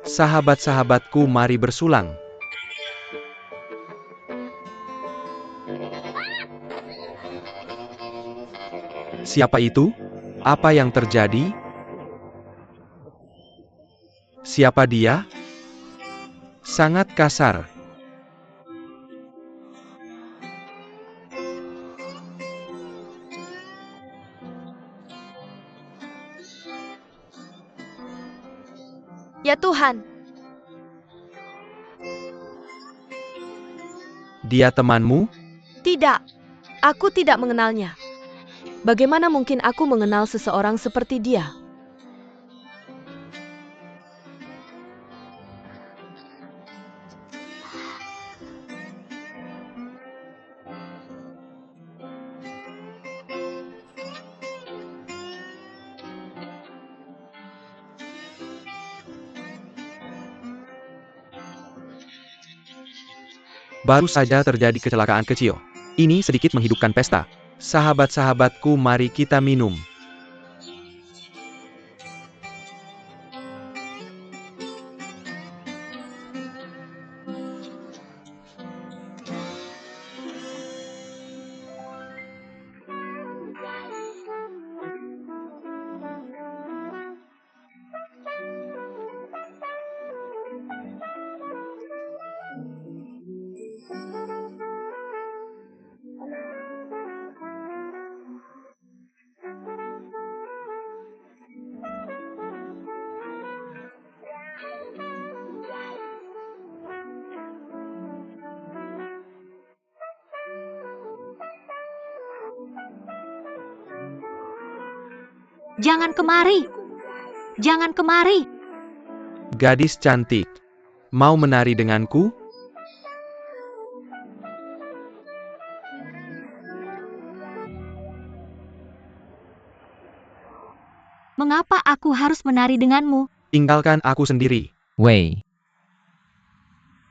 Sahabat-sahabatku, mari bersulang. Siapa itu? Apa yang terjadi? Siapa dia? Sangat kasar. Ya Tuhan, Dia temanmu? tidak. Aku tidak mengenalnya. Bagaimana mungkin aku mengenal seseorang seperti dia? Baru saja terjadi kecelakaan kecil. Ini sedikit menghidupkan pesta. Sahabat-sahabatku, mari kita minum. Jangan kemari! Jangan kemari! Gadis cantik, mau menari denganku? Mengapa aku harus menari denganmu? Tinggalkan aku sendiri. Wei,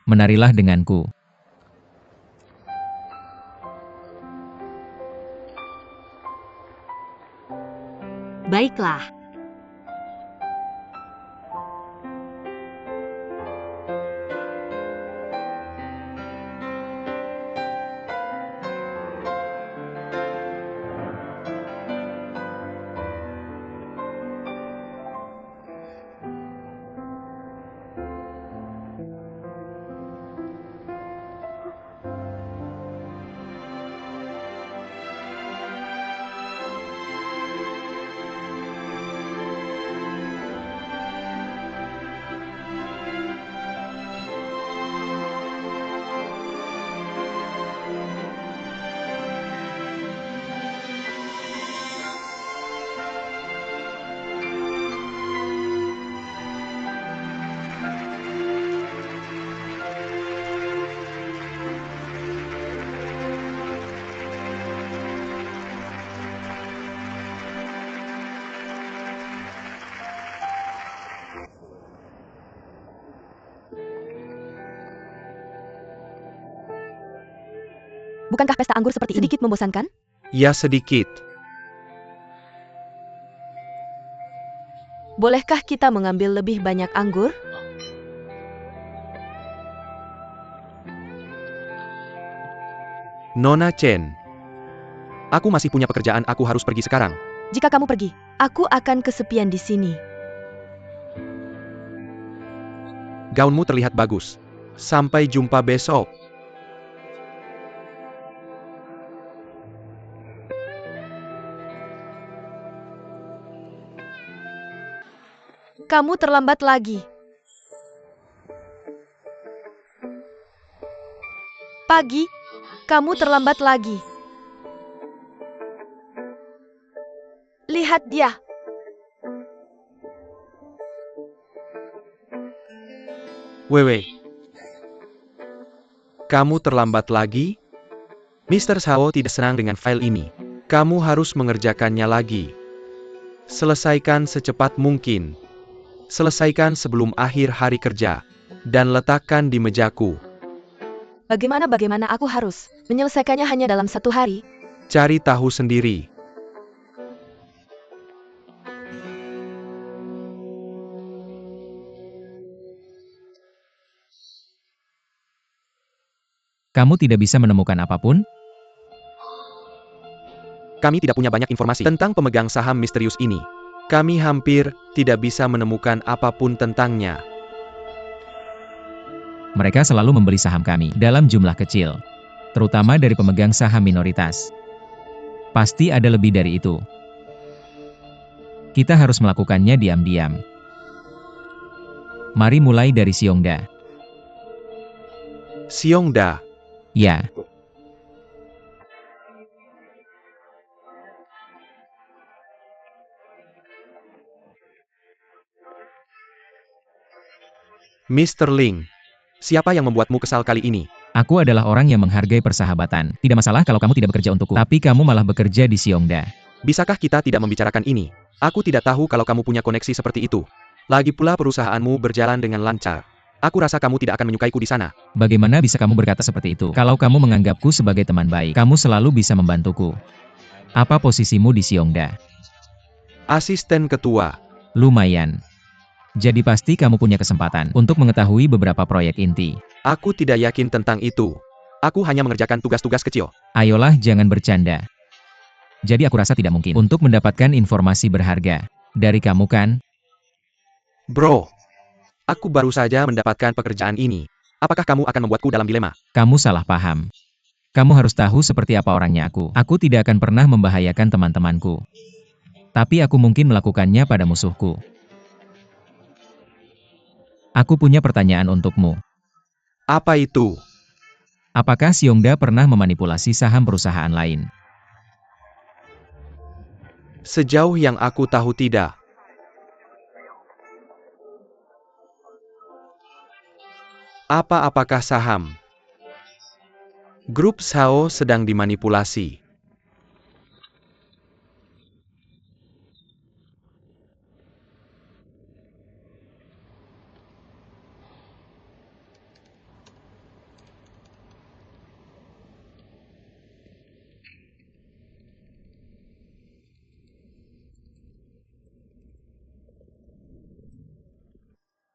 menarilah denganku. Baiklah. Bukankah pesta anggur seperti ini sedikit membosankan? Ya, sedikit. Bolehkah kita mengambil lebih banyak anggur? Nona Chen. Aku masih punya pekerjaan, aku harus pergi sekarang. Jika kamu pergi, aku akan kesepian di sini. Gaunmu terlihat bagus. Sampai jumpa besok. Kamu terlambat lagi. Pagi, kamu terlambat lagi. Lihat dia. Wewe. Kamu terlambat lagi? Mr. Shao tidak senang dengan file ini. Kamu harus mengerjakannya lagi. Selesaikan secepat mungkin. Selesaikan sebelum akhir hari kerja. Dan letakkan di mejaku. Bagaimana aku harus menyelesaikannya hanya dalam 1 hari? Cari tahu sendiri. Kamu tidak bisa menemukan apapun? Kami tidak punya banyak informasi tentang pemegang saham misterius ini. Kami hampir tidak bisa menemukan apapun tentangnya. Mereka selalu membeli saham kami dalam jumlah kecil, terutama dari pemegang saham minoritas. Pasti ada lebih dari itu. Kita harus melakukannya diam-diam. Mari mulai dari Xiongda. Xiongda. Ya, Mr. Ling. Siapa yang membuatmu kesal kali ini? aku adalah orang yang menghargai persahabatan. Tidak masalah kalau kamu tidak bekerja untukku, tapi kamu malah bekerja di Xiongda. Bisakah kita tidak membicarakan ini? Aku tidak tahu kalau kamu punya koneksi seperti itu. Lagi pula perusahaanmu berjalan dengan lancar. Aku rasa kamu tidak akan menyukaiku di sana. Bagaimana bisa kamu berkata seperti itu? Kalau kamu menganggapku sebagai teman baik, kamu selalu bisa membantuku. Apa posisimu di Xiongda? Asisten ketua. Lumayan. Jadi pasti kamu punya kesempatan untuk mengetahui beberapa proyek inti. Aku tidak yakin tentang itu. Aku hanya mengerjakan tugas-tugas kecil. Ayolah jangan bercanda. Jadi aku rasa tidak mungkin untuk mendapatkan informasi berharga dari kamu kan? Bro, aku baru saja mendapatkan pekerjaan ini. Apakah kamu akan membuatku dalam dilema? Kamu salah paham. Kamu harus tahu seperti apa orangnya aku. Aku tidak akan pernah membahayakan teman-temanku. Tapi aku mungkin melakukannya pada musuhku. Aku punya pertanyaan untukmu. Apa itu? Apakah Xiongda pernah memanipulasi saham perusahaan lain? Sejauh yang aku tahu tidak. Apakah saham grup Sao sedang dimanipulasi?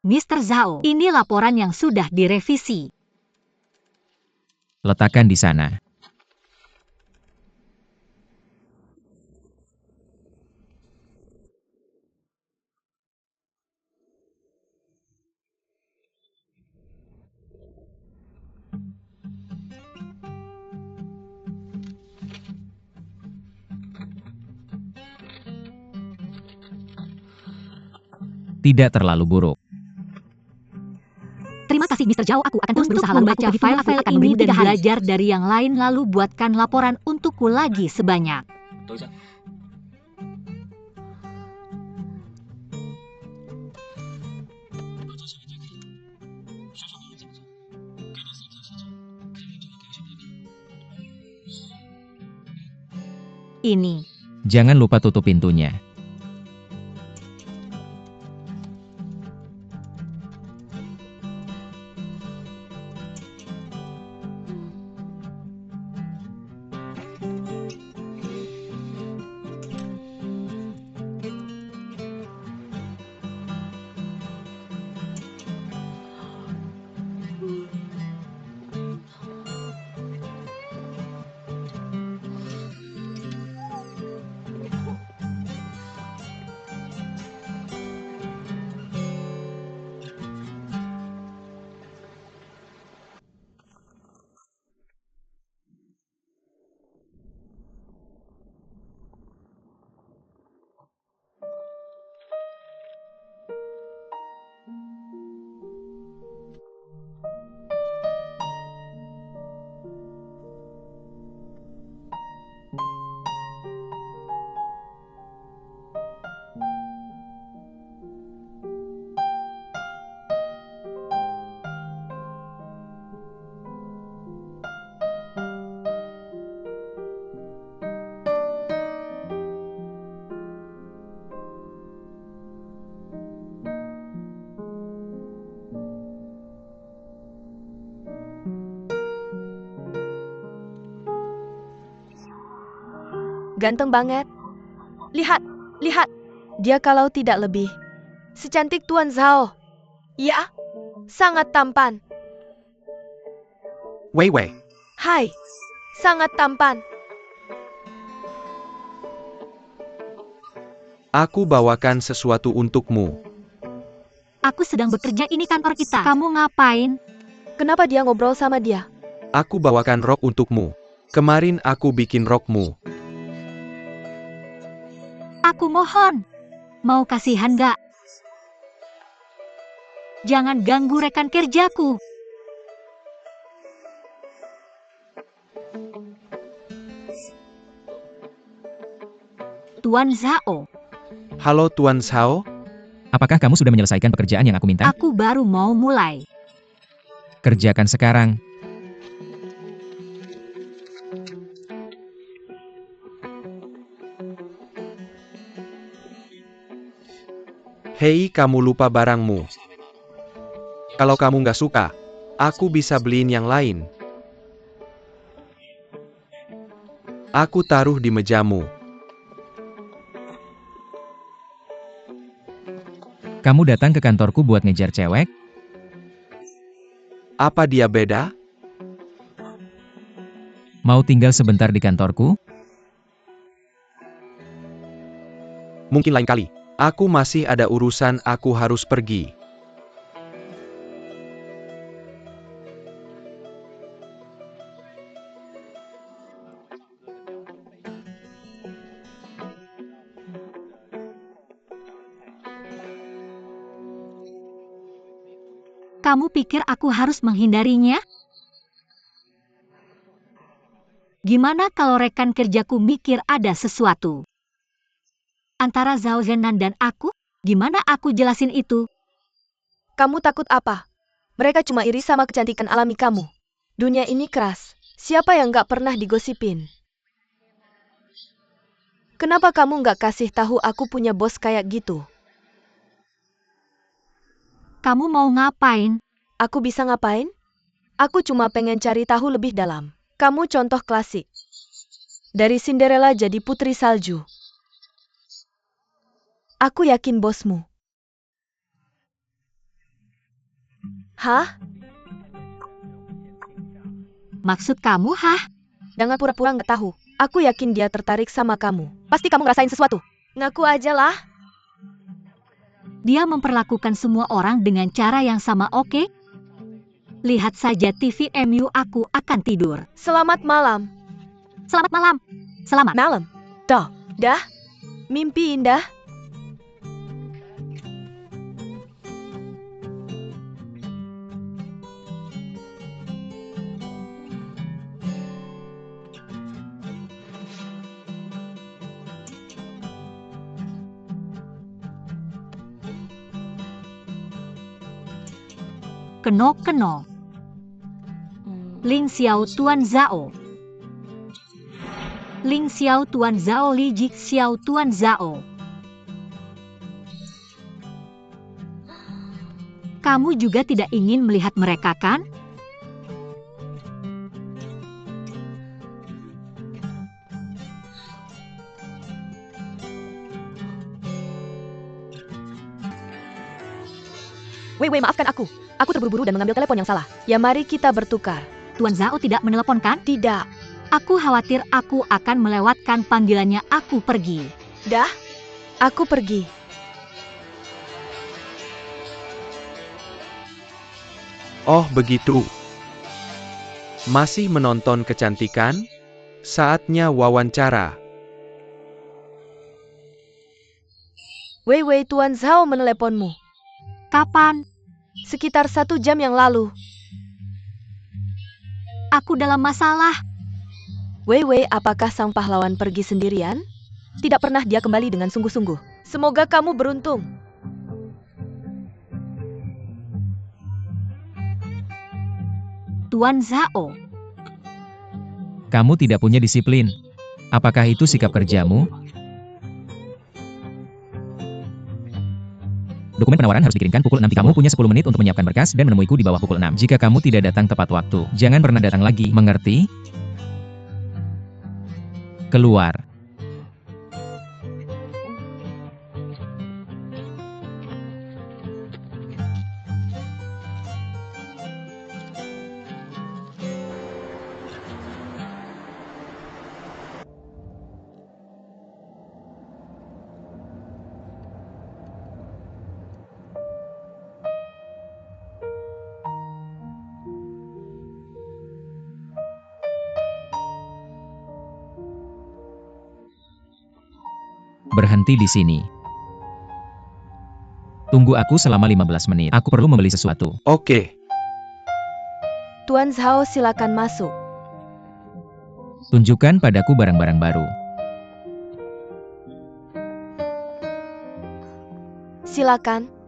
Mr. Zhao, ini laporan yang sudah direvisi. Letakkan di sana. Tidak terlalu buruk. Terima kasih Mr. Zhao, aku akan terus berusaha membaca file-file ini dan belajar dari yang lain lalu buatkan laporan untukku lagi sebanyak. Ini. Jangan lupa tutup pintunya. Ganteng banget. Lihat, lihat. Dia kalau tidak lebih secantik Tuan Zhao. Ya, sangat tampan. Wei Wei, Hai, sangat tampan. Aku bawakan sesuatu untukmu. Aku sedang bekerja, ini kantor kita. Kamu ngapain? Kenapa dia ngobrol sama dia? Aku bawakan rok untukmu. Kemarin aku bikin rokmu. Aku mohon. Mau kasihan gak? Jangan ganggu rekan kerjaku. Tuan Zhao, Halo Tuan Zhao, Apakah kamu sudah menyelesaikan pekerjaan yang aku minta? aku baru mau mulai. Kerjakan sekarang. hei kamu lupa barangmu. Kalau kamu nggak suka, aku bisa beliin yang lain. Aku taruh di mejamu. Kamu datang ke kantorku buat ngejar cewek? Apa dia beda? Mau tinggal sebentar di kantorku? Mungkin lain kali. Aku masih ada urusan, aku harus pergi. Kamu pikir aku harus menghindarinya? Gimana kalau rekan kerjaku mikir ada sesuatu? Antara Zhao Zhenan dan aku, gimana aku jelasin itu? Kamu takut apa? Mereka cuma iri sama kecantikan alami kamu. Dunia ini keras. Siapa yang gak pernah digosipin? Kenapa kamu gak kasih tahu aku punya bos kayak gitu? Kamu mau ngapain? Aku bisa ngapain? Aku cuma pengen cari tahu lebih dalam. Kamu contoh klasik. Dari Cinderella jadi putri salju. Aku yakin bosmu. Hah? Maksud kamu, hah? Jangan pura-pura nggak tahu. Aku yakin dia tertarik sama kamu. Pasti kamu ngerasain sesuatu. Ngaku aja lah. Dia memperlakukan semua orang dengan cara yang sama, oke? Lihat saja TV MU, aku akan tidur. Selamat malam. Selamat malam. Selamat. Malam. Dah. Mimpi indah. Keno. Ling Xiao Tuan Zhao. Ling Xiao Tuan Zhao, Li Jik Xiao Tuan Zhao. Kamu juga tidak ingin melihat mereka, kan? Wei, maafkan aku. Aku terburu-buru dan mengambil telepon yang salah. Ya mari kita bertukar. Tuan Zhao tidak menelpon, kan? Tidak. Aku khawatir aku akan melewatkan panggilannya. Aku pergi. Dah. Aku pergi. Oh begitu. Masih menonton kecantikan? Saatnya wawancara. Wei, Tuan Zhao meneleponmu. Kapan? Sekitar 1 jam yang lalu. Aku dalam masalah. Wei, apakah sang pahlawan pergi sendirian? Tidak pernah dia kembali dengan sungguh-sungguh. Semoga kamu beruntung. Tuan Zhao, Kamu tidak punya disiplin. Apakah itu sikap kerjamu? Dokumen penawaran harus dikirimkan pukul 6. Kamu punya 10 menit untuk menyiapkan berkas dan menemuiku di bawah pukul 6. Jika kamu tidak datang tepat waktu, jangan pernah datang lagi, mengerti? Keluar. Berhenti di sini. Tunggu aku selama 15 menit. Aku perlu membeli sesuatu. Oke. Tuan Zhao, silakan masuk. Tunjukkan padaku barang-barang baru. Silakan.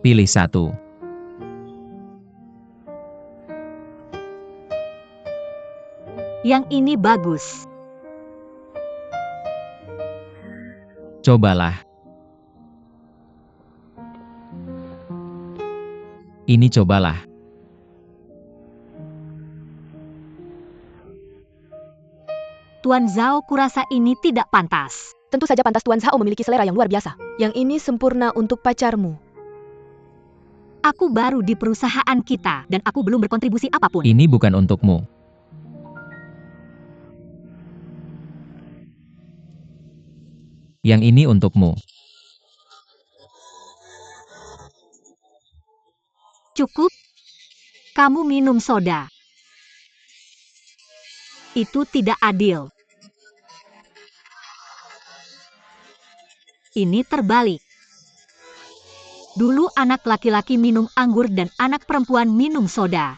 Pilih satu. Yang ini bagus. Cobalah. Ini cobalah. Tuan Zhao, kurasa ini tidak pantas. Tentu saja pantas. Tuan Zhao memiliki selera yang luar biasa. Yang ini sempurna untuk pacarmu. Aku baru di perusahaan kita dan aku belum berkontribusi apapun. Ini bukan untukmu. Yang ini untukmu. Cukup. Kamu minum soda. Itu tidak adil. Ini terbalik. Dulu anak laki-laki minum anggur dan anak perempuan minum soda.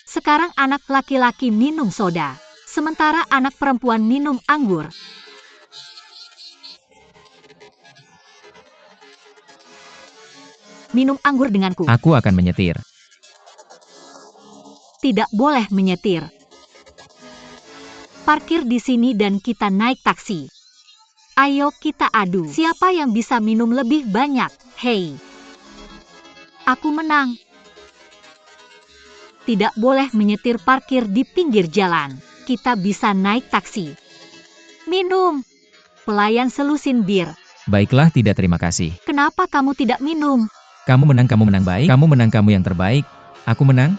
Sekarang anak laki-laki minum soda, sementara anak perempuan minum anggur. Minum anggur denganku. Aku akan menyetir. Tidak boleh menyetir. Parkir di sini dan kita naik taksi. Ayo kita adu. Siapa yang bisa minum lebih banyak? Hei. Aku menang. Tidak boleh menyetir parkir di pinggir jalan. Kita bisa naik taksi. Minum. Pelayan selusin bir. Baiklah, tidak terima kasih. Kenapa kamu tidak minum? Kamu menang baik. Kamu menang, kamu yang terbaik. Aku menang.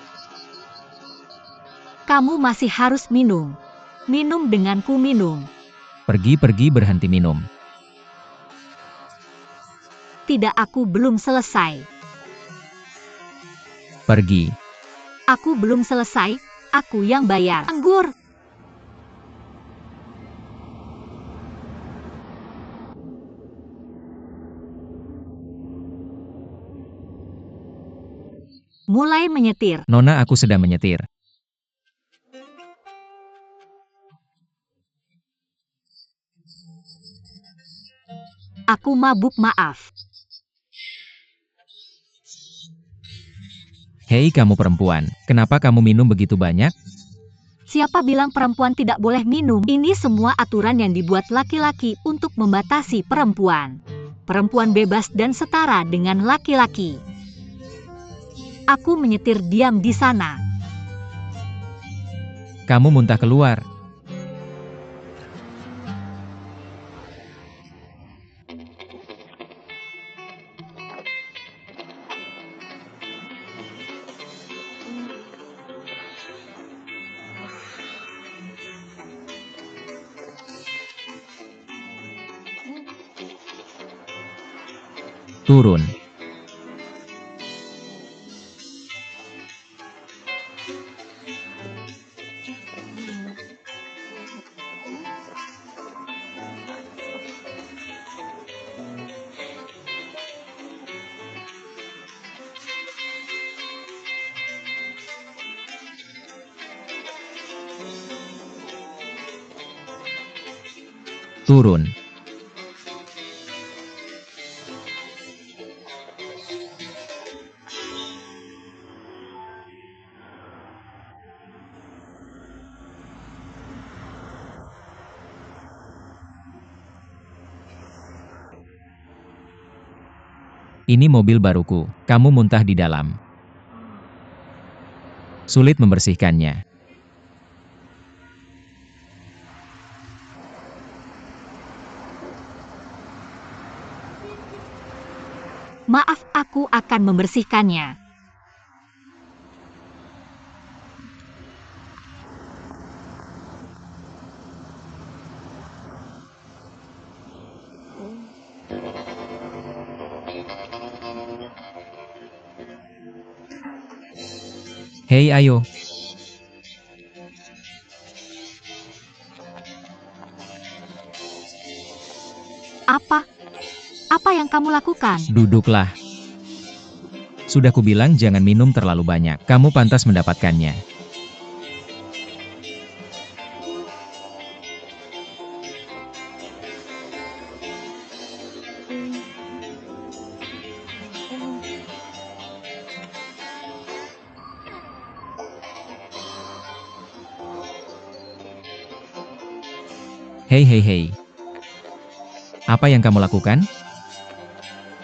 Kamu masih harus minum. Minum denganku, minum. Pergi, berhenti minum. Tidak, aku belum selesai. Pergi. Aku belum selesai, aku yang bayar. Anggur. Mulai menyetir. Nona, aku sedang menyetir. Aku mabuk, maaf. Hei kamu perempuan, kenapa kamu minum begitu banyak? Siapa bilang perempuan tidak boleh minum? Ini semua aturan yang dibuat laki-laki untuk membatasi perempuan. Perempuan bebas dan setara dengan laki-laki. Aku menyetir diam di sana. Kamu muntah keluar. Turun. Turun. Ini mobil baruku, kamu muntah di dalam. Sulit membersihkannya. Maaf, aku akan membersihkannya. Hei ayo, Apa? Apa yang kamu lakukan? duduklah. Sudah kubilang jangan minum terlalu banyak. Kamu pantas mendapatkannya. Hei hei hei. Apa yang kamu lakukan?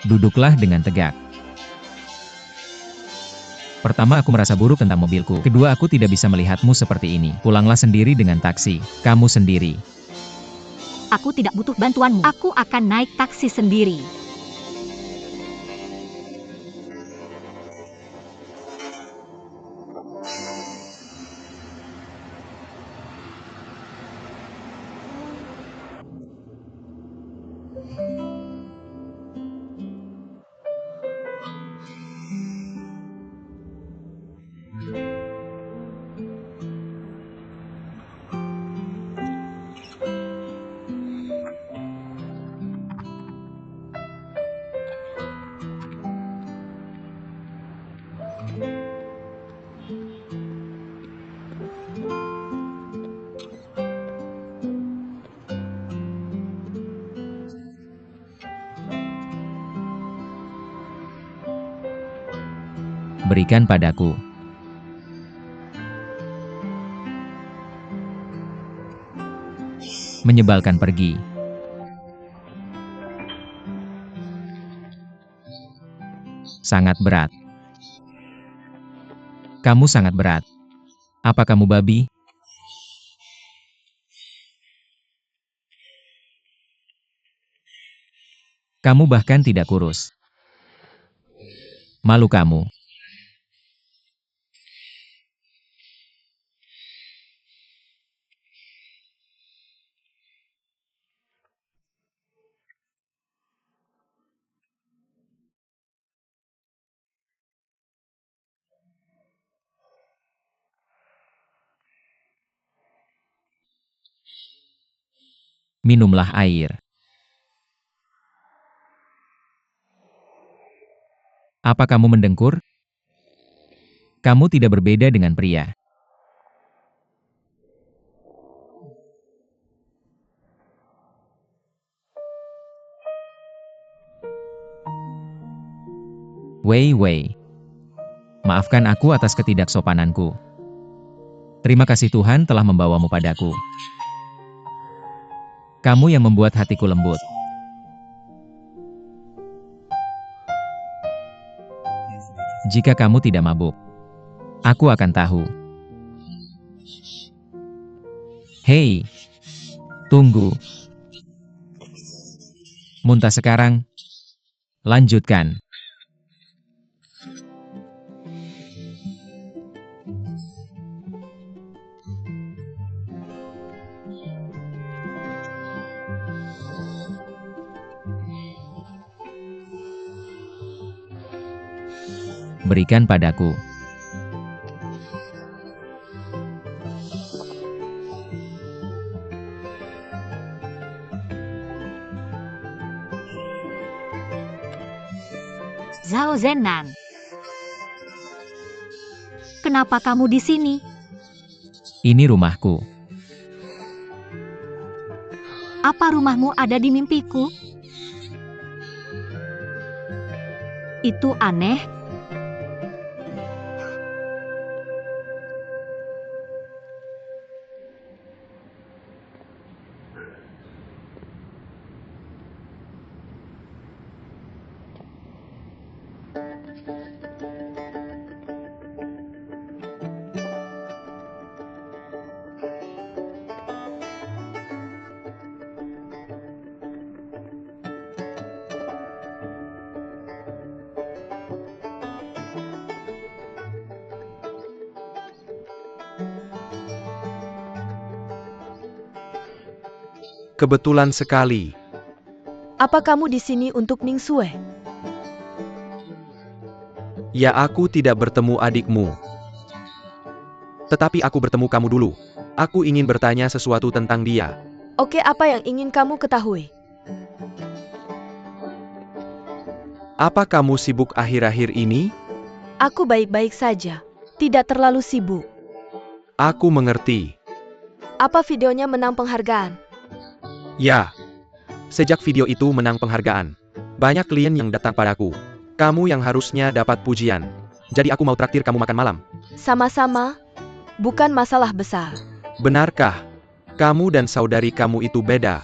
Duduklah dengan tegak. Pertama, aku merasa buruk tentang mobilku. Kedua, aku tidak bisa melihatmu seperti ini. Pulanglah sendiri dengan taksi. Kamu sendiri. Aku tidak butuh bantuanmu. Aku akan naik taksi sendiri. Berikan padaku. Menyebalkan pergi. Sangat berat. Kamu sangat berat. Apa kamu babi? Kamu bahkan tidak kurus. Malu kamu. Minumlah air. Apa kamu mendengkur? Kamu tidak berbeda dengan pria. Wei Wei. Maafkan aku atas ketidaksopananku. Terima kasih Tuhan telah membawamu padaku. Kamu yang membuat hatiku lembut. Jika kamu tidak mabuk, aku akan tahu. Hei, tunggu. Muntah sekarang. Lanjutkan. Berikan padaku. Zhao Zenan. Kenapa kamu di sini? Ini rumahku. Apa rumahmu ada di mimpiku? Itu aneh. Kebetulan sekali. Apa kamu di sini untuk Ning Sue? Ya, aku tidak bertemu adikmu. Tetapi aku bertemu kamu dulu. Aku ingin bertanya sesuatu tentang dia. Oke, apa yang ingin kamu ketahui? Apa kamu sibuk akhir-akhir ini? Aku baik-baik saja. Tidak terlalu sibuk. Aku mengerti. Apa videonya menang penghargaan? Ya. Sejak video itu menang penghargaan, banyak klien yang datang padaku. Kamu yang harusnya dapat pujian. Jadi aku mau traktir kamu makan malam. Sama-sama. Bukan masalah besar. Benarkah? Kamu dan saudari kamu itu beda.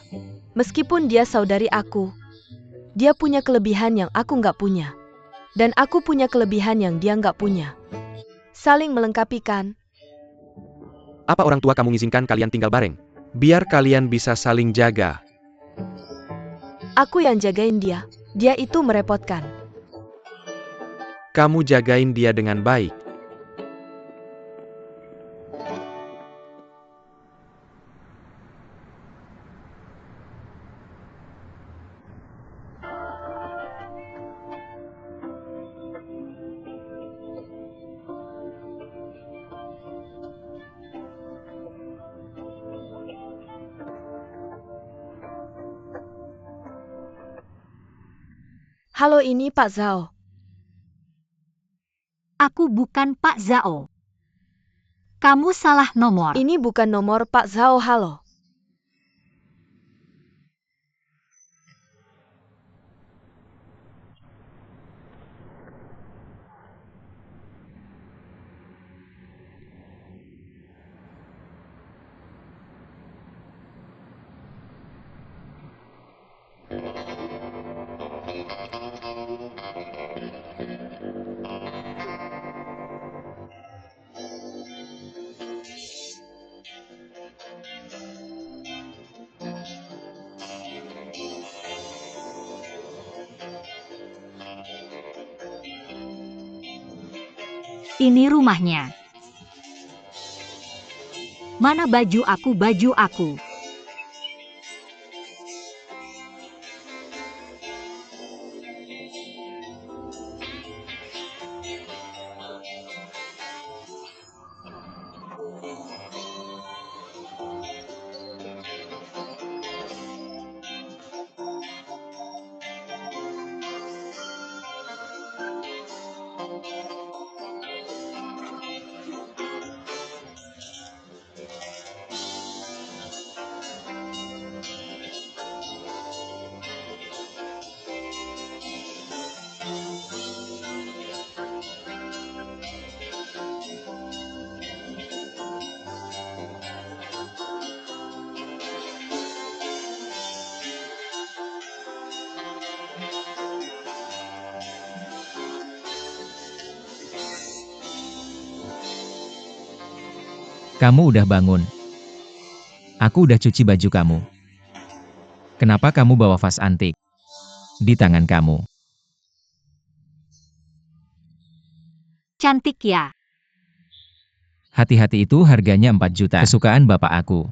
Meskipun dia saudari aku, dia punya kelebihan yang aku nggak punya. Dan aku punya kelebihan yang dia nggak punya. Saling melengkapi kan? Apa orang tua kamu mengizinkan kalian tinggal bareng? Biar kalian bisa saling jaga. Aku yang jagain dia. Dia itu merepotkan. Kamu jagain dia dengan baik. Halo, ini Pak Zhao. Aku bukan Pak Zhao. Kamu salah nomor. Ini bukan nomor Pak Zhao. Halo. Ini rumahnya. Mana baju aku, baju aku? Kamu udah bangun. Aku udah cuci baju kamu. Kenapa kamu bawa vas antik di tangan kamu? Cantik ya? Hati-hati, itu harganya 4 juta. Kesukaan bapak aku.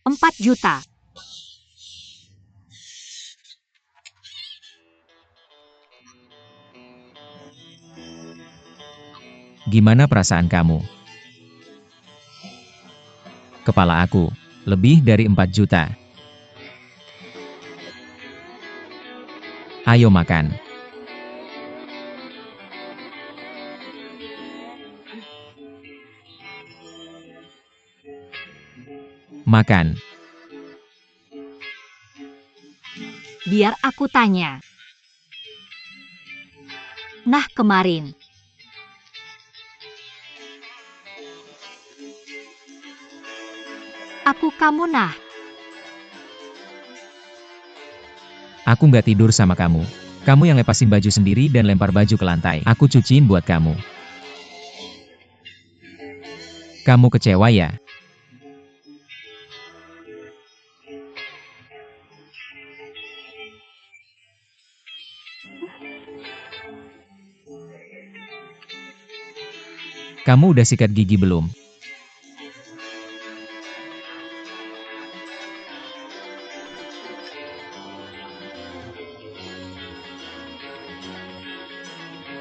4 juta. Gimana perasaan kamu? Kepala aku, lebih dari 4 juta. Ayo makan. Makan. Biar aku tanya. Nah, kemarin. Aku kamu nah. Aku nggak tidur sama kamu. Kamu yang lepasin baju sendiri dan lempar baju ke lantai. Aku cuciin buat kamu. Kamu kecewa ya? Kamu udah sikat gigi belum?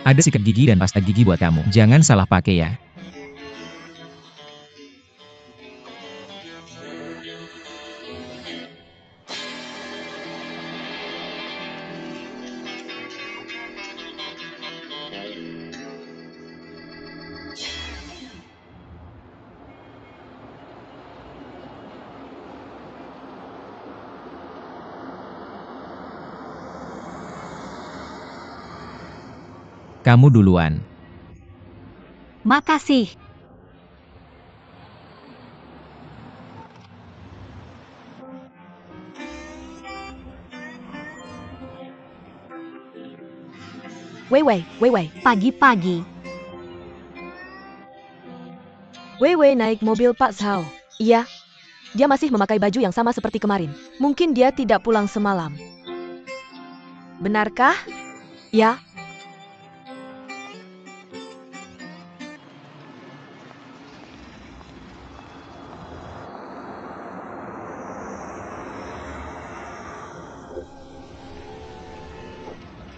Ada sikat gigi dan pasta gigi buat kamu. Jangan salah pakai ya. Kamu duluan. Makasih. Wei Wei, Wei Wei. Pagi-pagi. Wei Wei naik mobil Pak Zhao. Iya. Dia masih memakai baju yang sama seperti kemarin. Mungkin dia tidak pulang semalam. Benarkah? Ya.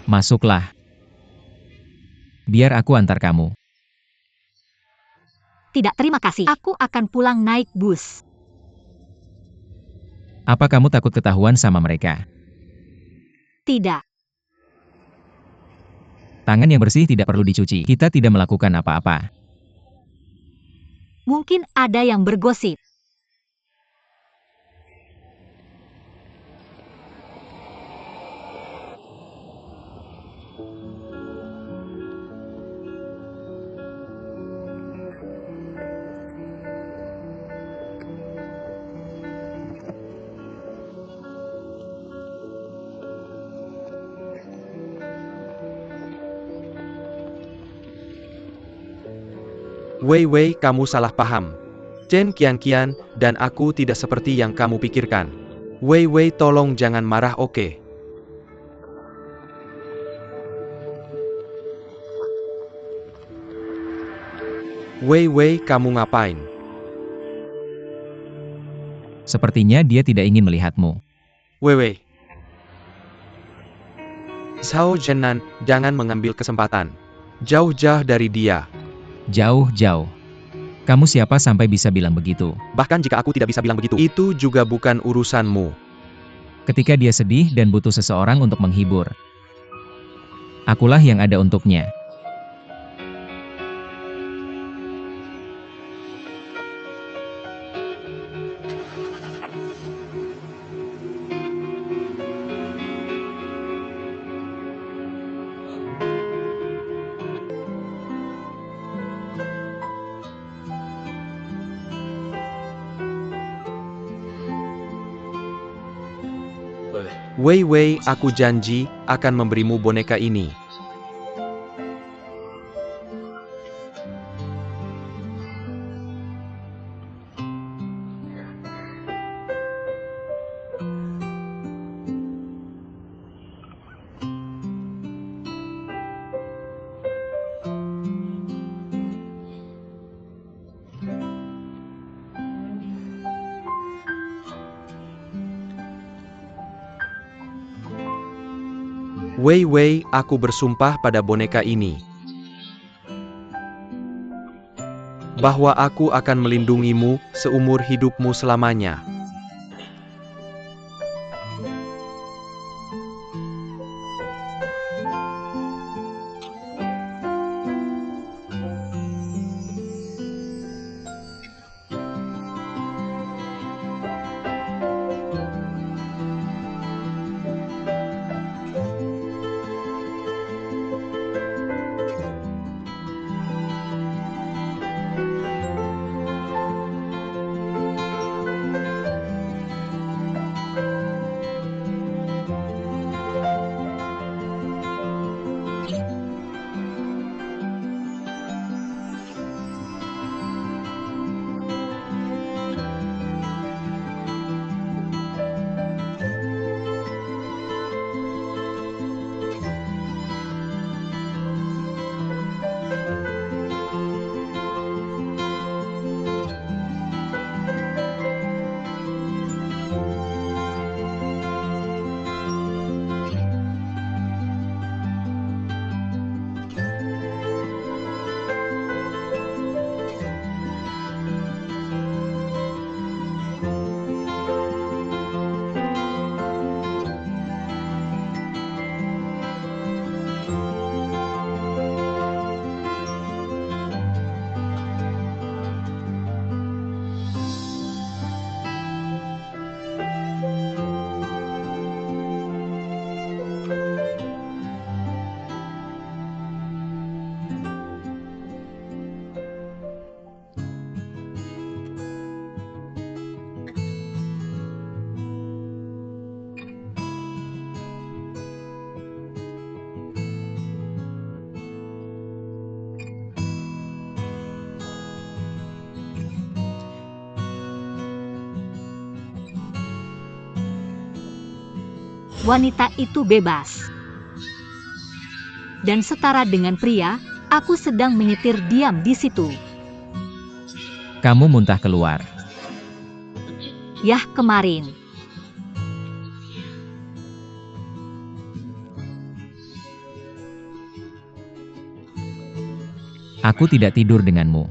Masuklah. Biar aku antar kamu. Tidak, terima kasih. Aku akan pulang naik bus. Apa kamu takut ketahuan sama mereka? Tidak. Tangan yang bersih tidak perlu dicuci. Kita tidak melakukan apa-apa. Mungkin ada yang bergosip. Wei Wei, kamu salah paham. Chen Qianqian dan aku tidak seperti yang kamu pikirkan. Wei Wei, tolong jangan marah, oke? Wei Wei, kamu ngapain? Sepertinya dia tidak ingin melihatmu. Wei Wei. Zhao Zhenan, jangan mengambil kesempatan. Jauh-jauh dari dia. Jauh-jauh. Kamu siapa sampai bisa bilang begitu? Bahkan jika aku tidak bisa bilang begitu, itu juga bukan urusanmu. Ketika dia sedih dan butuh seseorang untuk menghibur, akulah yang ada untuknya. Wei Wei, aku janji akan memberimu boneka ini. Wei Wei, aku bersumpah pada boneka ini bahwa aku akan melindungimu seumur hidupmu selamanya. wanita itu bebas. Dan setara dengan pria, aku sedang menyetir diam di situ. Kamu muntah keluar. Yah, kemarin. Aku tidak tidur denganmu.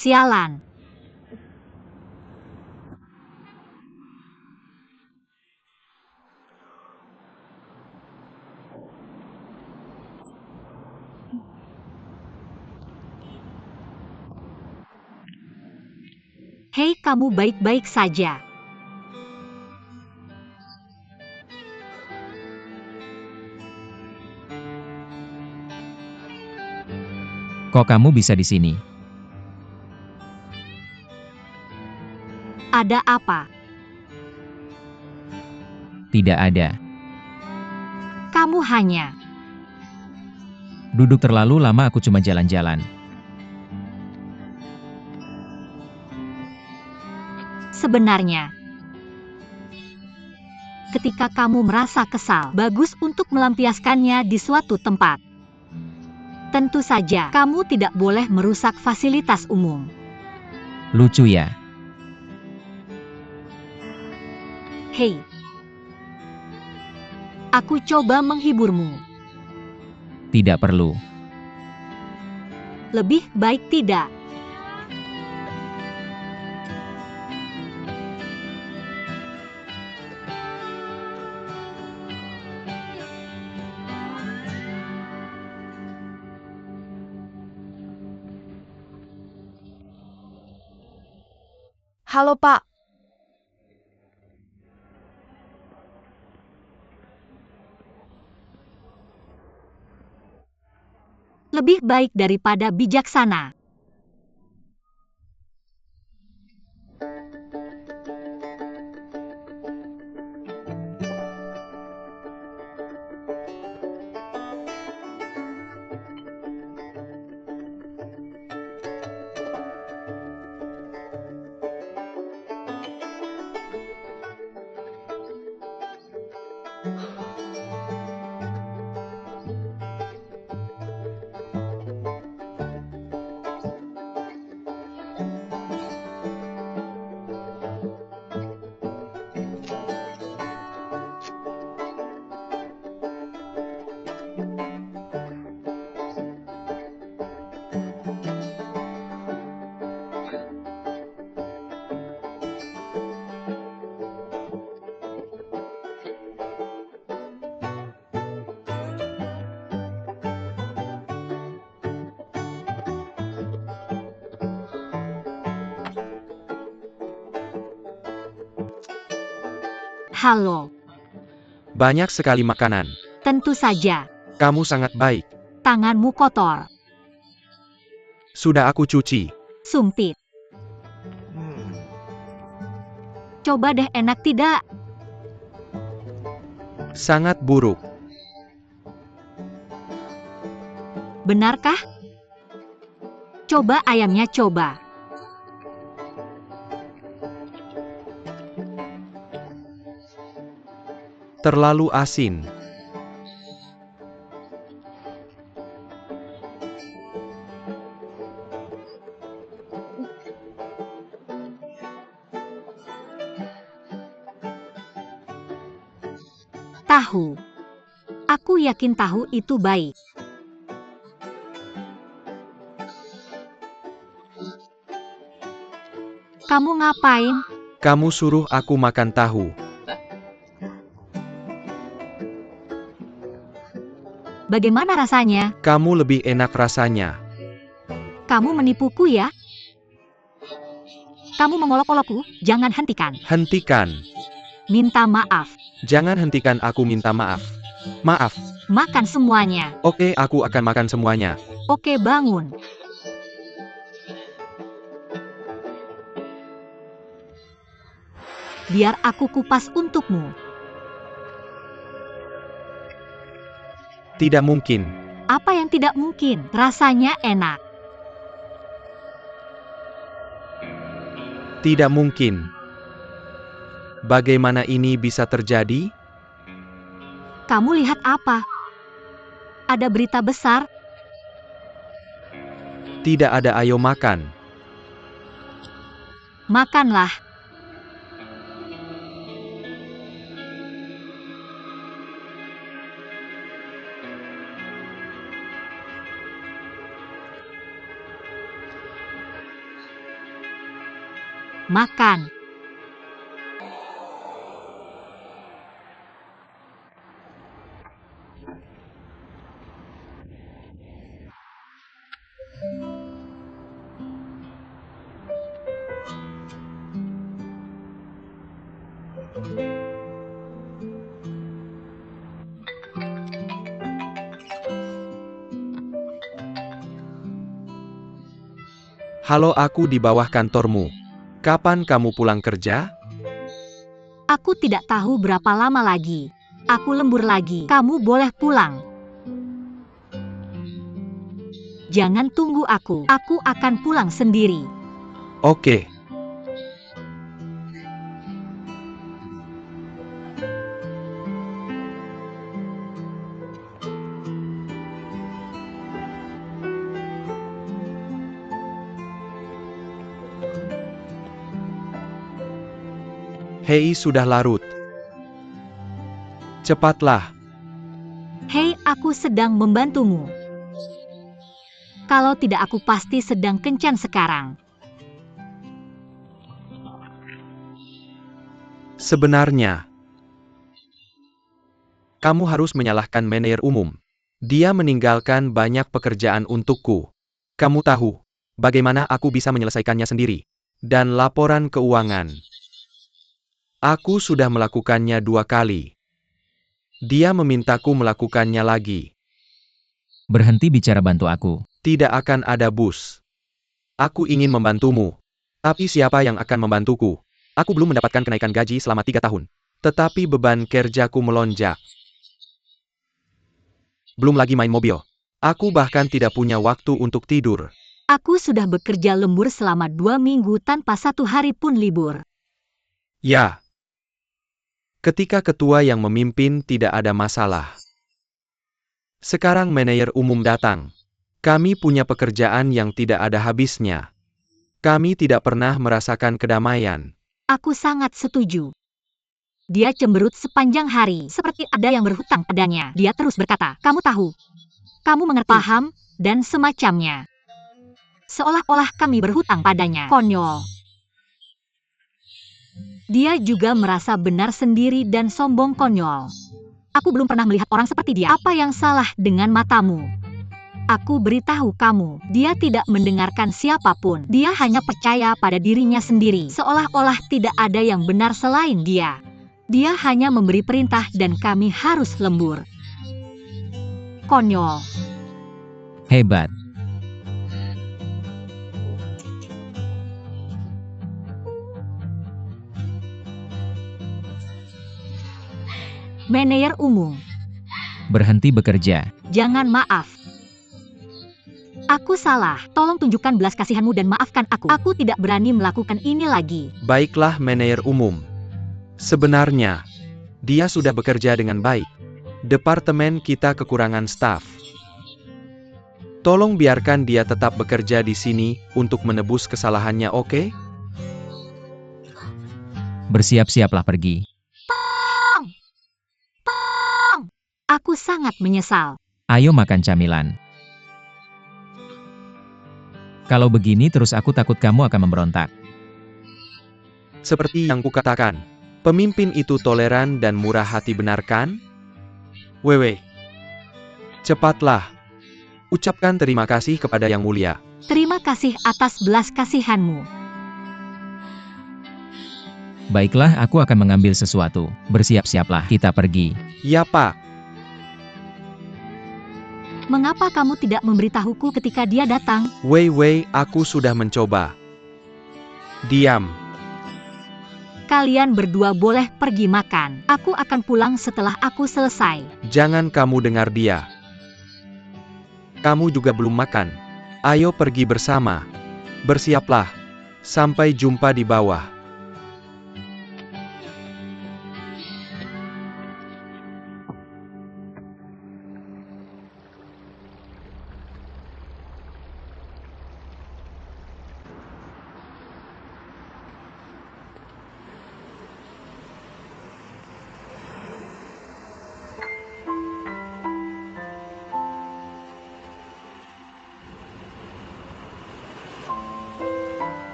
Sialan. Hei, kamu baik-baik saja? Kok kamu bisa di sini? Ada apa? Tidak ada. Kamu hanya Duduk terlalu lama, aku cuma jalan-jalan. sebenarnya. Ketika kamu merasa kesal, bagus untuk melampiaskannya di suatu tempat. Tentu saja, kamu tidak boleh merusak fasilitas umum. Lucu ya? Hei, aku coba menghiburmu. Tidak perlu. Lebih baik tidak. Halo Pak, Lebih baik daripada bijaksana. Halo, Banyak sekali makanan. tentu saja. Kamu sangat baik. Tanganmu kotor, Sudah aku cuci. sumpit. Coba deh, enak tidak? Sangat buruk. Benarkah? Coba ayamnya, coba. Terlalu asin. Tahu. Aku yakin tahu itu baik. Kamu ngapain? Kamu suruh aku makan tahu. Bagaimana rasanya? Kamu lebih enak rasanya. Kamu menipuku ya? Kamu mengolok-olokku, jangan hentikan. Hentikan. Minta maaf. Jangan hentikan, aku minta maaf. Maaf. Makan semuanya. Oke, aku akan makan semuanya. Oke, bangun. Biar aku kupas untukmu. Tidak mungkin. Apa yang tidak mungkin? Rasanya enak. Tidak mungkin. Bagaimana ini bisa terjadi? Kamu lihat apa? Ada berita besar? Tidak ada, ayo makan. Makanlah. Makan. Halo, aku di bawah kantormu. Kapan kamu pulang kerja? Aku tidak tahu berapa lama lagi. Aku lembur lagi. Kamu boleh pulang. Jangan tunggu aku. Aku akan pulang sendiri. Oke. Hei, sudah larut. Cepatlah. Hei, aku sedang membantumu. Kalau tidak aku pasti sedang kencan sekarang. Sebenarnya, kamu harus menyalahkan manajer umum. Dia meninggalkan banyak pekerjaan untukku. Kamu tahu bagaimana aku bisa menyelesaikannya sendiri. Dan laporan keuangan. Aku sudah melakukannya 2 kali. Dia memintaku melakukannya lagi. Berhenti bicara, bantu aku. Tidak akan ada bus. Aku ingin membantumu. Tapi siapa yang akan membantuku? Aku belum mendapatkan kenaikan gaji selama 3 tahun. Tetapi beban kerjaku melonjak. Belum lagi main mobil. Aku bahkan tidak punya waktu untuk tidur. Aku sudah bekerja lembur selama 2 minggu tanpa 1 hari pun libur. Ya. Ketika ketua yang memimpin tidak ada masalah. Sekarang manajer umum datang. Kami punya pekerjaan yang tidak ada habisnya. Kami tidak pernah merasakan kedamaian. Aku sangat setuju. Dia cemberut sepanjang hari, seperti ada yang berhutang padanya. Dia terus berkata, kamu tahu, kamu mengerti, paham, dan semacamnya. Seolah-olah kami berhutang padanya. Konyol. Dia juga merasa benar sendiri dan sombong, konyol. Aku belum pernah melihat orang seperti dia. Apa yang salah dengan matamu? Aku beritahu kamu, dia tidak mendengarkan siapapun. Dia hanya percaya pada dirinya sendiri, seolah-olah tidak ada yang benar selain dia. Dia hanya memberi perintah dan kami harus lembur. Konyol. Hebat. Manajer umum. Berhenti bekerja. Jangan, maaf. Aku salah. Tolong tunjukkan belas kasihanmu dan maafkan aku. Aku tidak berani melakukan ini lagi. Baiklah, manajer umum. Sebenarnya, dia sudah bekerja dengan baik. Departemen kita kekurangan staf. Tolong biarkan dia tetap bekerja di sini untuk menebus kesalahannya, oke? Bersiap-siaplah pergi. Aku sangat menyesal. Ayo makan camilan. Kalau begini terus aku takut kamu akan memberontak. Seperti yang kukatakan, pemimpin itu toleran dan murah hati, benar kan? Wewe, cepatlah. Ucapkan terima kasih kepada Yang Mulia. Terima kasih atas belas kasihanmu. Baiklah, aku akan mengambil sesuatu. Bersiap-siaplah, kita pergi. Ya, Pak. Mengapa kamu tidak memberitahuku ketika dia datang? Wei, aku sudah mencoba. Diam. Kalian berdua boleh pergi makan. Aku akan pulang setelah aku selesai. Jangan kamu dengar dia. Kamu juga belum makan. Ayo pergi bersama. Bersiaplah. Sampai jumpa di bawah.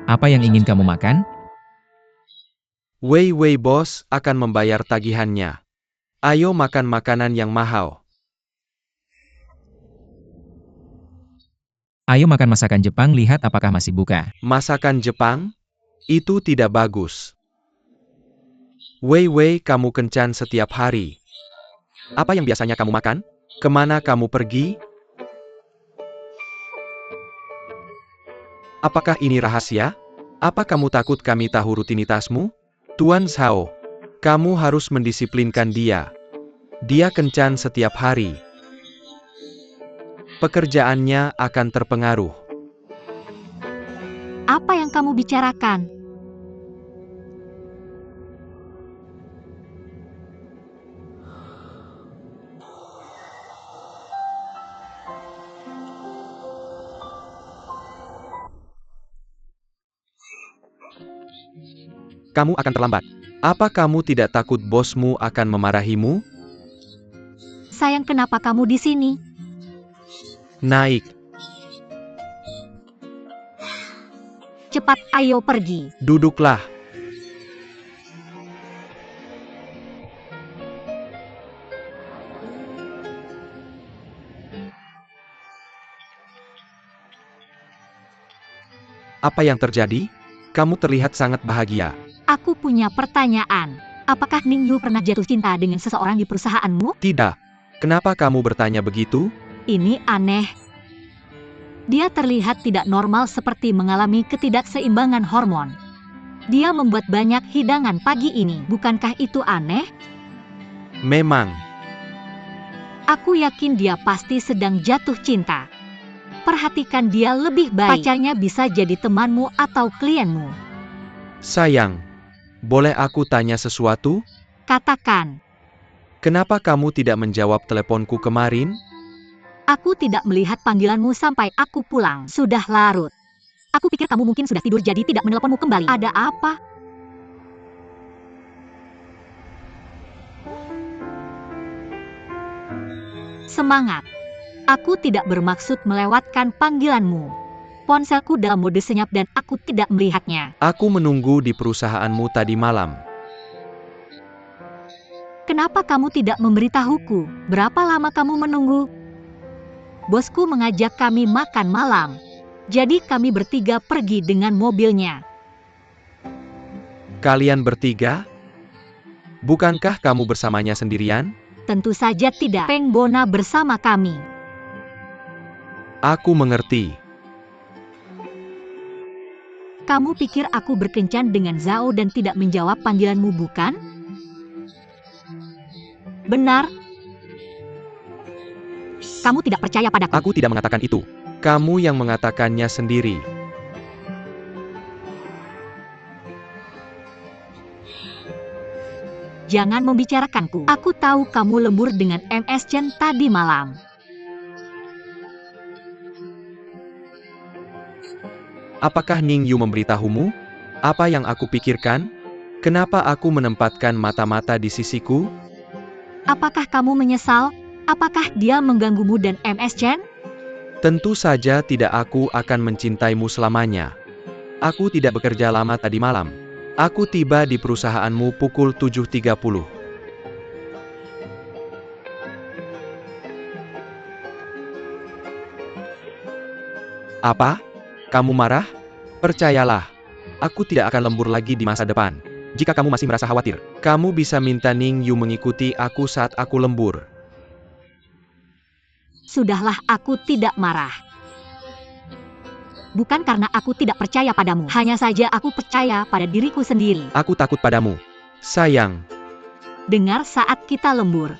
Apa yang ingin kamu makan? Wei Wei bos akan membayar tagihannya. Ayo makan makanan yang mahal. Ayo makan masakan Jepang, lihat apakah masih buka. Masakan Jepang? Itu tidak bagus. Wei Wei, kamu kencan setiap hari. Apa yang biasanya kamu makan? Kemana kamu pergi? Apakah ini rahasia? Apa kamu takut kami tahu rutinitasmu? Tuan Zhao, kamu harus mendisiplinkan dia. Dia kencan setiap hari. Pekerjaannya akan terpengaruh. Apa yang kamu bicarakan? Kamu akan terlambat. Apa kamu tidak takut bosmu akan memarahimu? Sayang, kenapa kamu di sini? Naik. Cepat, ayo pergi. Duduklah. Apa yang terjadi? Kamu terlihat sangat bahagia. Aku punya pertanyaan. Apakah Ning Yu pernah jatuh cinta dengan seseorang di perusahaanmu? Tidak. Kenapa kamu bertanya begitu? Ini aneh. Dia terlihat tidak normal, seperti mengalami ketidakseimbangan hormon. Dia membuat banyak hidangan pagi ini. Bukankah itu aneh? Memang. Aku yakin dia pasti sedang jatuh cinta. Perhatikan dia lebih baik. Pacarnya bisa jadi temanmu atau klienmu. Sayang, boleh aku tanya sesuatu? Katakan. Kenapa kamu tidak menjawab teleponku kemarin? Aku tidak melihat panggilanmu sampai aku pulang. Sudah larut. Aku pikir kamu mungkin sudah tidur jadi tidak menelponmu kembali. Ada apa? Semangat. Aku tidak bermaksud melewatkan panggilanmu. Ponselku dalam mode senyap dan aku tidak melihatnya. Aku menunggu di perusahaanmu tadi malam. Kenapa kamu tidak memberitahuku? Berapa lama kamu menunggu? Bosku mengajak kami makan malam. Jadi kami bertiga pergi dengan mobilnya. Kalian bertiga? Bukankah kamu bersamanya sendirian? Tentu saja tidak. Peng Bona bersama kami. Aku mengerti. Kamu pikir aku berkencan dengan Zhao dan tidak menjawab panggilanmu, bukan? Benar. Kamu tidak percaya padaku. Aku tidak mengatakan itu. Kamu yang mengatakannya sendiri. Jangan membicarakanku. Aku tahu kamu lembur dengan MS Chen tadi malam. Apakah Ning Yu memberitahumu? Apa yang aku pikirkan? Kenapa aku menempatkan mata-mata di sisiku? Apakah kamu menyesal? Apakah dia mengganggumu dan MS Chen? Tentu saja tidak, aku akan mencintaimu selamanya. Aku tidak bekerja lama tadi malam. Aku tiba di perusahaanmu pukul 7.30. Apa? Kamu marah? Percayalah, aku tidak akan lembur lagi di masa depan. Jika kamu masih merasa khawatir, kamu bisa minta Ning Yu mengikuti aku saat aku lembur. Sudahlah, aku tidak marah. Bukan karena aku tidak percaya padamu, hanya saja aku percaya pada diriku sendiri. Aku takut padamu, sayang. Dengar, saat kita lembur,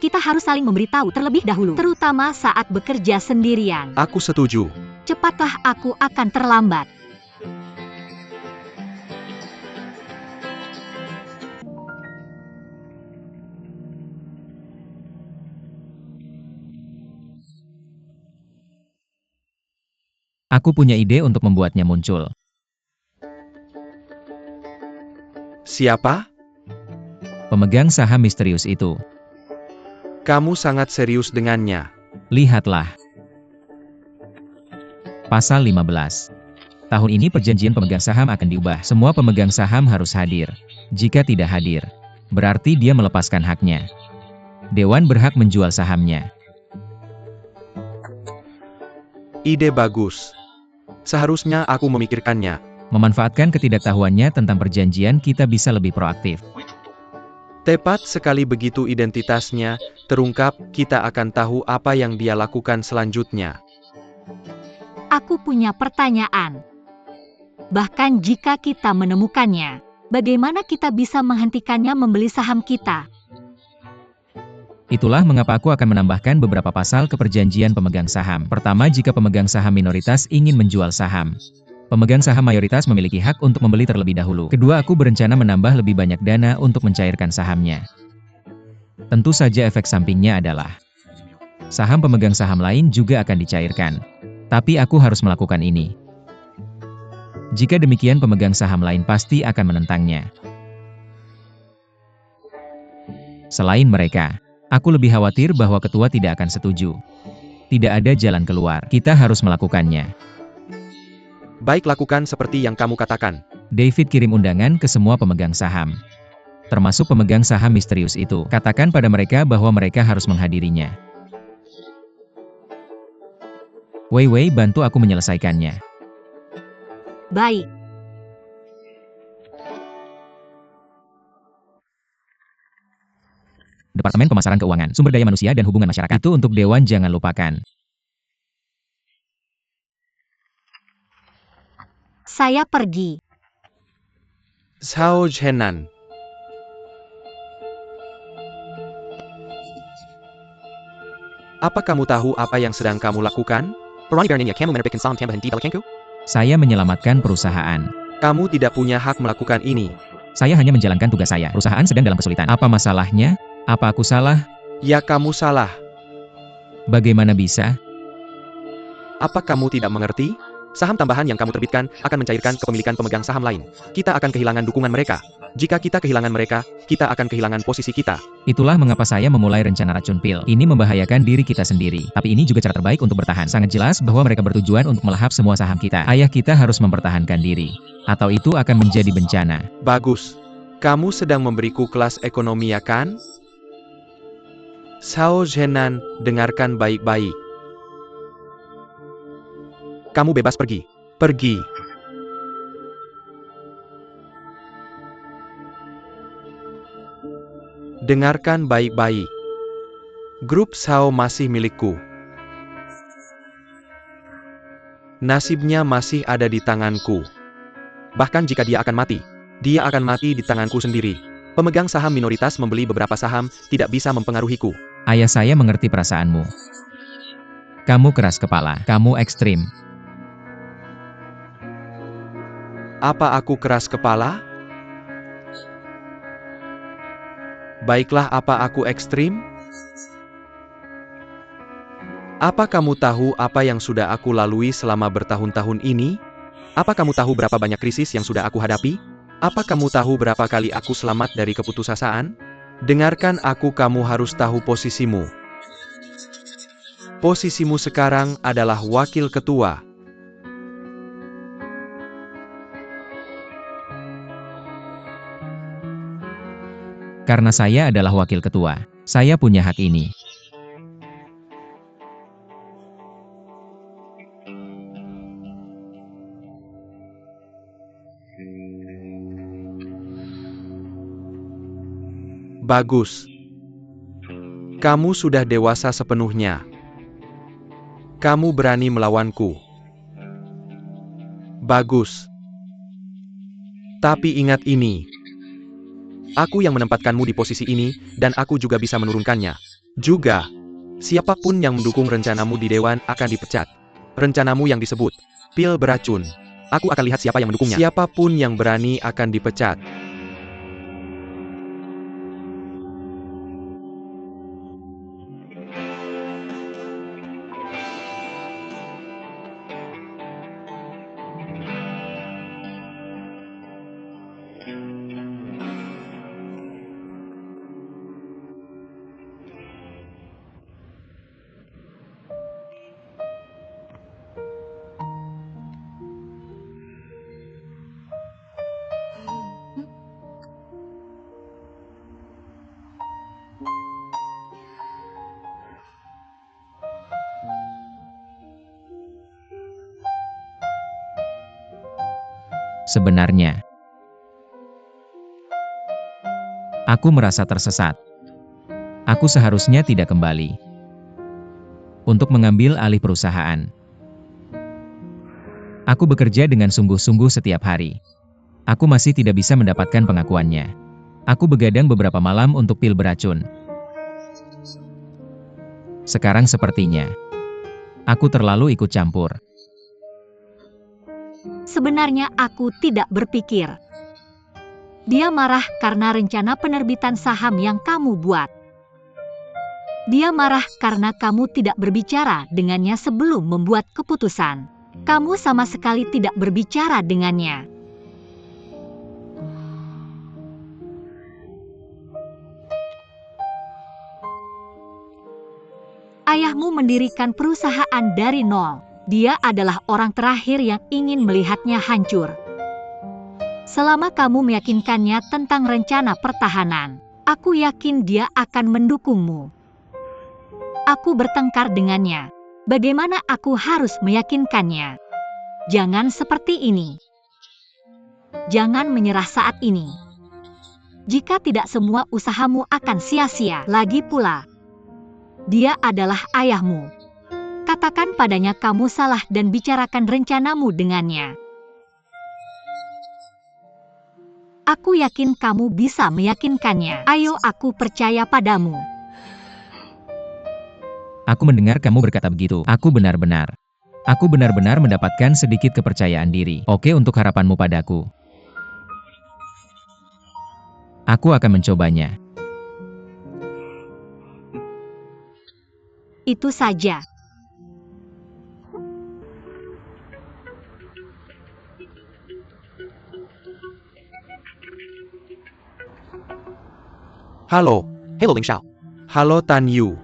kita harus saling memberitahu terlebih dahulu, terutama saat bekerja sendirian. Aku setuju. Cepatlah, aku akan terlambat. Aku punya ide untuk membuatnya muncul. Siapa? Pemegang saham misterius itu. Kamu sangat serius dengannya. Lihatlah. Pasal 15. Tahun ini perjanjian pemegang saham akan diubah. Semua pemegang saham harus hadir. Jika tidak hadir, berarti dia melepaskan haknya. Dewan berhak menjual sahamnya. Ide bagus. Seharusnya aku memikirkannya. Memanfaatkan ketidaktahuannya tentang perjanjian, kita bisa lebih proaktif. Tepat sekali, begitu identitasnya terungkap, kita akan tahu apa yang dia lakukan selanjutnya. Aku punya pertanyaan. Bahkan jika kita menemukannya, bagaimana kita bisa menghentikannya membeli saham kita? Itulah mengapa aku akan menambahkan beberapa pasal ke perjanjian pemegang saham. Pertama, jika pemegang saham minoritas ingin menjual saham, pemegang saham mayoritas memiliki hak untuk membeli terlebih dahulu. Kedua, aku berencana menambah lebih banyak dana untuk mencairkan sahamnya. Tentu saja efek sampingnya adalah saham pemegang saham lain juga akan dicairkan. Tapi aku harus melakukan ini. Jika demikian, pemegang saham lain pasti akan menentangnya. Selain mereka, aku lebih khawatir bahwa ketua tidak akan setuju. Tidak ada jalan keluar, kita harus melakukannya. Baik, lakukan seperti yang kamu katakan. David kirim undangan ke semua pemegang saham, termasuk pemegang saham misterius itu. Katakan pada mereka bahwa mereka harus menghadirinya. Wei Wei, bantu aku menyelesaikannya. Baik. Departemen Pemasaran Keuangan, Sumber Daya Manusia dan Hubungan Masyarakat. Itu untuk Dewan, jangan lupakan. Saya pergi. Zhao Zhenan. Apa kamu tahu apa yang sedang kamu lakukan? Saya menyelamatkan perusahaan. Kamu tidak punya hak melakukan ini. Saya hanya menjalankan tugas saya. Perusahaan sedang dalam kesulitan. Apa masalahnya? Apa aku salah? Ya, kamu salah. Bagaimana bisa? Apa kamu tidak mengerti? Saham tambahan yang kamu terbitkan akan mencairkan kepemilikan pemegang saham lain. Kita akan kehilangan dukungan mereka. Jika kita kehilangan mereka, kita akan kehilangan posisi kita. Itulah mengapa saya memulai rencana racun pil. Ini membahayakan diri kita sendiri. Tapi ini juga cara terbaik untuk bertahan. Sangat jelas bahwa mereka bertujuan untuk melahap semua saham kita. Ayah kita harus mempertahankan diri. Atau itu akan menjadi bencana. Bagus. Kamu sedang memberiku kelas ekonomi, ya kan? Zhao Zhenan, dengarkan baik-baik. Kamu bebas pergi. Pergi. Dengarkan baik-baik. Grup Zhao masih milikku. Nasibnya masih ada di tanganku. Bahkan jika dia akan mati, dia akan mati di tanganku sendiri. Pemegang saham minoritas membeli beberapa saham tidak bisa mempengaruhiku. Ayah saya mengerti perasaanmu. Kamu keras kepala, kamu ekstrim. Apa aku keras kepala? Baiklah, apa aku ekstrim? Apa kamu tahu apa yang sudah aku lalui selama bertahun-tahun ini? Apa kamu tahu berapa banyak krisis yang sudah aku hadapi? Apa kamu tahu berapa kali aku selamat dari keputusasaan? Dengarkan aku, kamu harus tahu posisimu. Posisimu sekarang adalah wakil ketua. Karena saya adalah wakil ketua, saya punya hak ini. Bagus. Kamu sudah dewasa sepenuhnya. Kamu berani melawanku. Bagus. Tapi ingat ini. Aku yang menempatkanmu di posisi ini, dan aku juga bisa menurunkannya. Juga, siapapun yang mendukung rencanamu di Dewan akan dipecat. Rencanamu yang disebut pil beracun. Aku akan lihat siapa yang mendukungnya. Siapapun yang berani akan dipecat. Sebenarnya, aku merasa tersesat. Aku seharusnya tidak kembali untuk mengambil alih perusahaan. Aku bekerja dengan sungguh-sungguh setiap hari. Aku masih tidak bisa mendapatkan pengakuannya. Aku begadang beberapa malam untuk pil beracun. Sekarang sepertinya, aku terlalu ikut campur. Sebenarnya aku tidak berpikir. Dia marah karena rencana penerbitan saham yang kamu buat. Dia marah karena kamu tidak berbicara dengannya sebelum membuat keputusan. Kamu sama sekali tidak berbicara dengannya. Ayahmu mendirikan perusahaan dari nol. Dia adalah orang terakhir yang ingin melihatnya hancur. Selama kamu meyakinkannya tentang rencana pertahanan, aku yakin dia akan mendukungmu. Aku bertengkar dengannya. Bagaimana aku harus meyakinkannya? Jangan seperti ini. Jangan menyerah saat ini. Jika tidak, semua usahamu akan sia-sia. Lagi pula, dia adalah ayahmu. Katakan padanya kamu salah dan bicarakan rencanamu dengannya. Aku yakin kamu bisa meyakinkannya. Ayo, aku percaya padamu. Aku mendengar kamu berkata begitu. Aku benar-benar mendapatkan sedikit kepercayaan diri. Oke, untuk harapanmu padaku. Aku akan mencobanya. Itu saja. Halo Ling Xiao. Halo Tan Yu.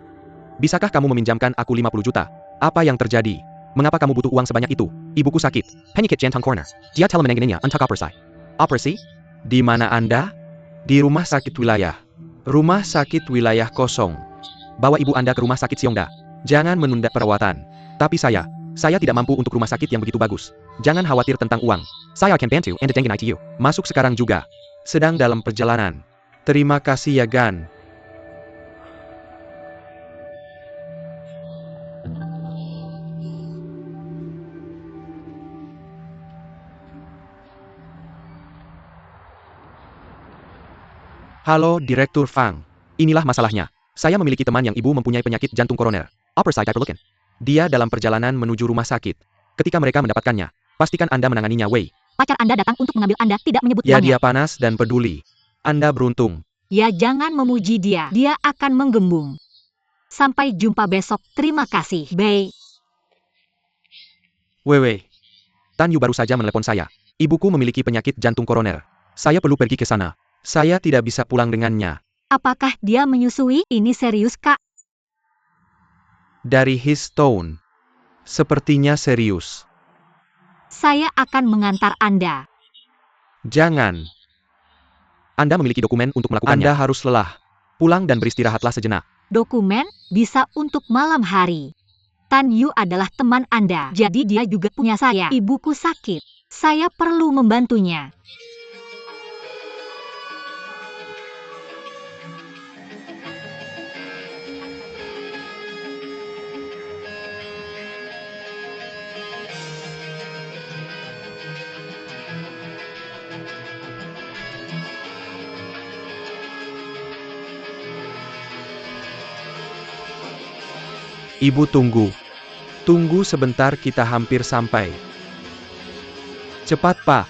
Bisakah kamu meminjamkan aku 50 juta? Apa yang terjadi? Mengapa kamu butuh uang sebanyak itu? Ibuku sakit. Penyakit jantung corner. Dia telah menanganinya untuk operasi. Operasi? Di mana Anda? Di rumah sakit wilayah. Rumah sakit wilayah kosong. Bawa ibu Anda ke rumah sakit Xiongda. Jangan menunda perawatan. Tapi saya tidak mampu untuk rumah sakit yang begitu bagus. Jangan khawatir tentang uang. Saya akan bantu Anda dengan ITU. Masuk sekarang juga. Sedang dalam perjalanan. Terima kasih ya Gan. Halo Direktur Fang. Inilah masalahnya. Saya memiliki teman yang ibu mempunyai penyakit jantung koroner. Operasi hyperleukemia. Dia dalam perjalanan menuju rumah sakit. Ketika mereka mendapatkannya, pastikan Anda menanganinya, Wei. Pacar Anda datang untuk mengambil Anda, tidak menyebut Ya, namanya. dia panas dan peduli. Anda beruntung. Ya, jangan memuji dia. Dia akan menggembung. Sampai jumpa besok. Terima kasih, Bei. Wei. Tan Yu baru saja menelepon saya. Ibuku memiliki penyakit jantung koroner. Saya perlu pergi ke sana. Saya tidak bisa pulang dengannya. Apakah dia menyusui? Ini serius, Kak? Dari his tone. Sepertinya serius. Saya akan mengantar Anda. Jangan. Anda memiliki dokumen untuk melakukannya. Anda harus lelah. Pulang dan beristirahatlah sejenak. Dokumen bisa untuk malam hari. Tan Yu adalah teman Anda, jadi dia juga punya saya. Ibuku sakit. Saya perlu membantunya. Ibu tunggu. Tunggu sebentar, kita hampir sampai. Cepat, Pak.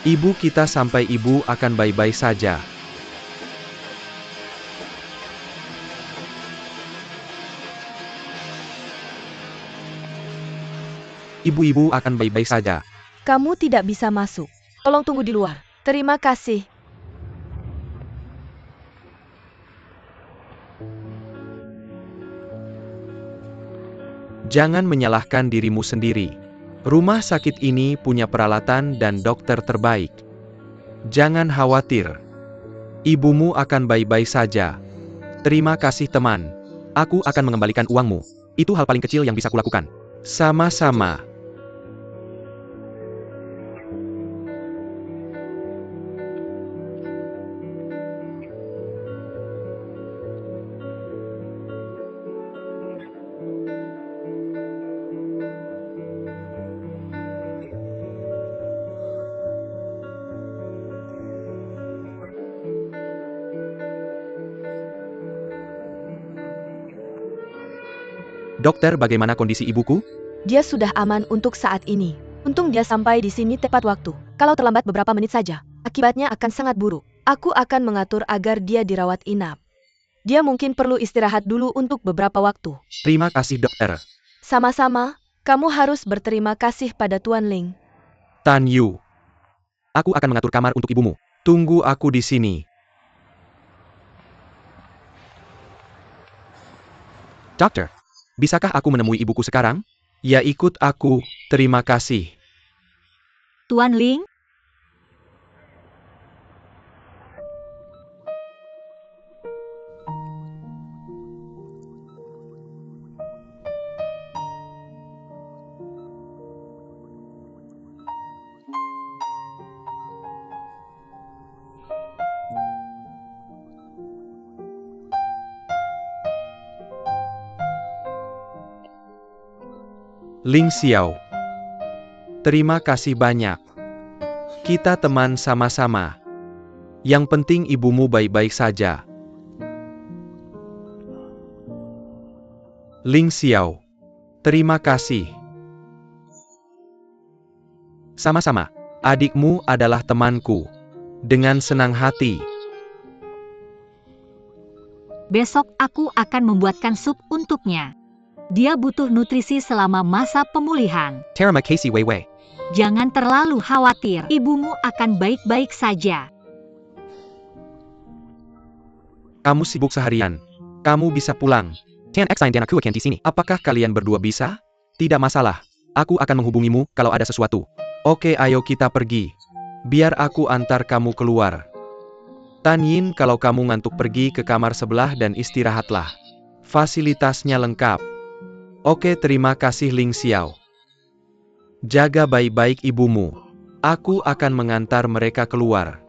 Ibu, kita sampai. Ibu akan baik-baik saja. Ibu-ibu akan baik-baik saja. Kamu tidak bisa masuk. Tolong tunggu di luar. Terima kasih. Jangan menyalahkan dirimu sendiri. Rumah sakit ini punya peralatan dan dokter terbaik. Jangan khawatir. Ibumu akan baik-baik saja. Terima kasih, teman. Aku akan mengembalikan uangmu. Itu hal paling kecil yang bisa kulakukan. Sama-sama. Dokter, bagaimana kondisi ibuku? Dia sudah aman untuk saat ini. Untung dia sampai di sini tepat waktu. Kalau terlambat beberapa menit saja, akibatnya akan sangat buruk. Aku akan mengatur agar dia dirawat inap. Dia mungkin perlu istirahat dulu untuk beberapa waktu. Terima kasih, dokter. Sama-sama, kamu harus berterima kasih pada Tuan Ling. Tan Yu. Aku akan mengatur kamar untuk ibumu. Tunggu aku di sini. Dokter, bisakah aku menemui ibuku sekarang? Ya, ikut aku. Terima kasih. Tuan Ling, Ling Xiao. Terima kasih banyak. Kita teman sama-sama. Yang penting ibumu baik-baik saja. Ling Xiao. Terima kasih. Sama-sama. Adikmu adalah temanku. Dengan senang hati. besok aku akan membuatkan sup untuknya. Dia butuh nutrisi selama masa pemulihan. Terima kasih, Wei Wei. Jangan terlalu khawatir, ibumu akan baik-baik saja. Kamu sibuk seharian. Kamu bisa pulang. Tian Xine dan aku akan di sini. Apakah kalian berdua bisa? Tidak masalah. Aku akan menghubungimu kalau ada sesuatu. Oke, ayo kita pergi. Biar aku antar kamu keluar. Tan Yin, kalau kamu ngantuk pergi ke kamar sebelah dan istirahatlah. Fasilitasnya lengkap. Oke, terima kasih Ling Xiao. Jaga baik-baik ibumu. Aku akan mengantar mereka keluar.